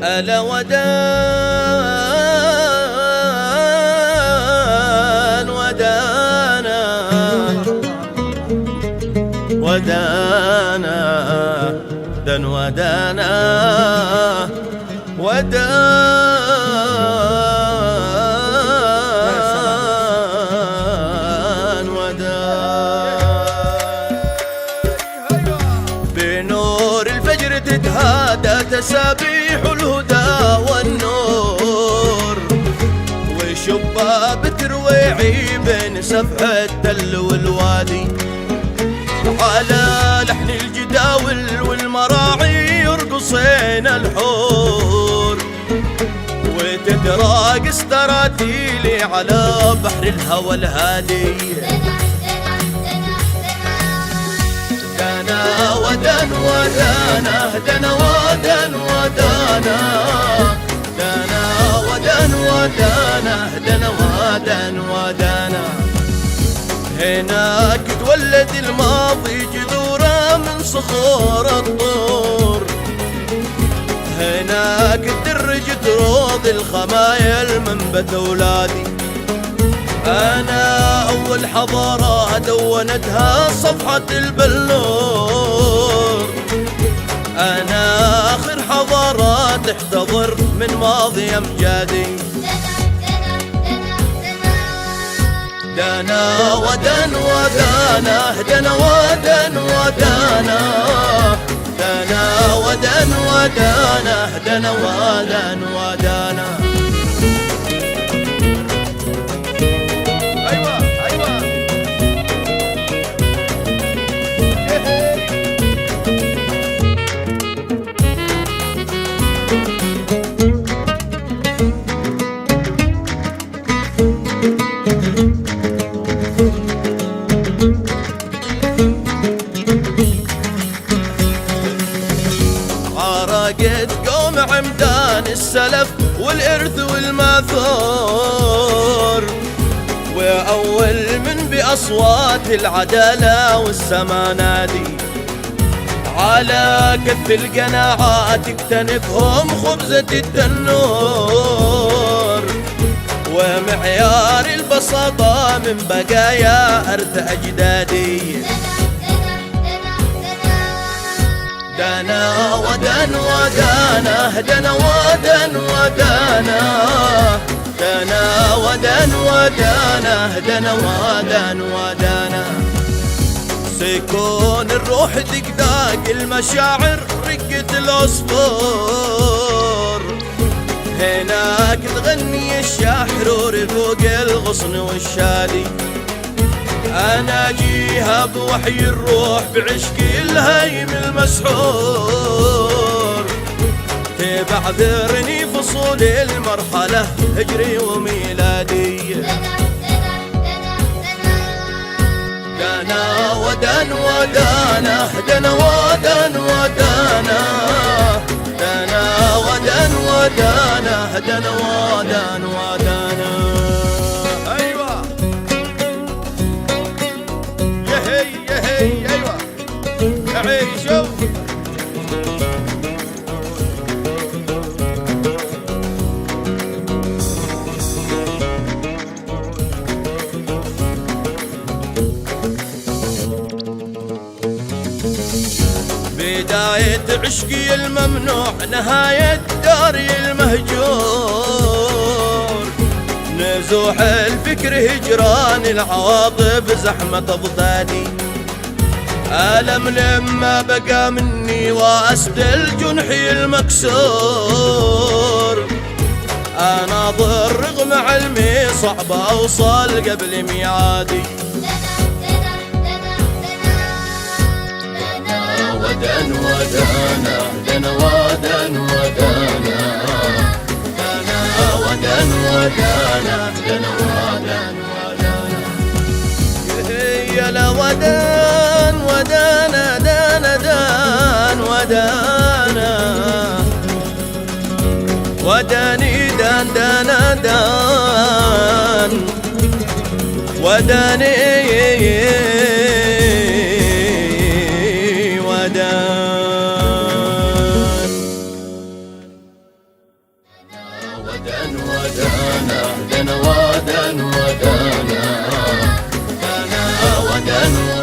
ألا ودان ودانا ودانا دن ودانا ودان ودان بنور الفجر تتهادى تسابيح الهدى والنور وشباب ترويعي بين سفح التل والوادي على لحن الجداول والمراعي يرقصين الحور وتتراقص تراتيلي على بحر الهوى الهادي دنا ودن ودانا دنا ودن ودانا دنا ودن ودانا دنا ودن ودانا هناك تولد الماضي جذوره من صخور الطور هناك تدرج تروض الخمايل منبت اولادي أنا أول حضارة دونتها صفحة البلور أنا آخر حضارة تحتضر من ماضي أمجادي دنا ودن ودانا دنا ودن ودانا دنا ودن ودانا دنا ودن ودانا عرقت قوم عمدان السلف والإرث والماثور وأول من بأصوات العدالة والسمانادي على كف القناعات اكتنفهم خبزة التنور ومعيار البساطة من بقايا أرث أجدادي دنا ودن ودانا دنا ودن ودانا دنا ودن ودانا دنا ودن ودانا سيكون الروح دقداق المشاعر رقة العصفور هناك تغني الشاحرور فوق الغصن والشادي أنا جيها بوحي الروح بعشقي الهيم المسحور تبعذرني فصول المرحلة هجري وميلادي دنا ودن ودانا دنا ودن ودانا دنا ودن ودانا دنا ودن ودانا ايوه عيشوا بداية عشقي الممنوع نهاية داري المهجور نزوح الفكر هجران العواطف زحمة أضدادي ألم لما بقى مني وأسدل جنحي المكسور أناظر رغم علمي صعب أوصل قبل ميعادي دنا ودن ودانا دنا ودن ودانا دنا ودن ودانا دنا ودن ودانا يا لا ودان ودانا دانا دان ودانا وداني دان دان دان وداني ودان ودانا ودان ودانا ودانا ودانا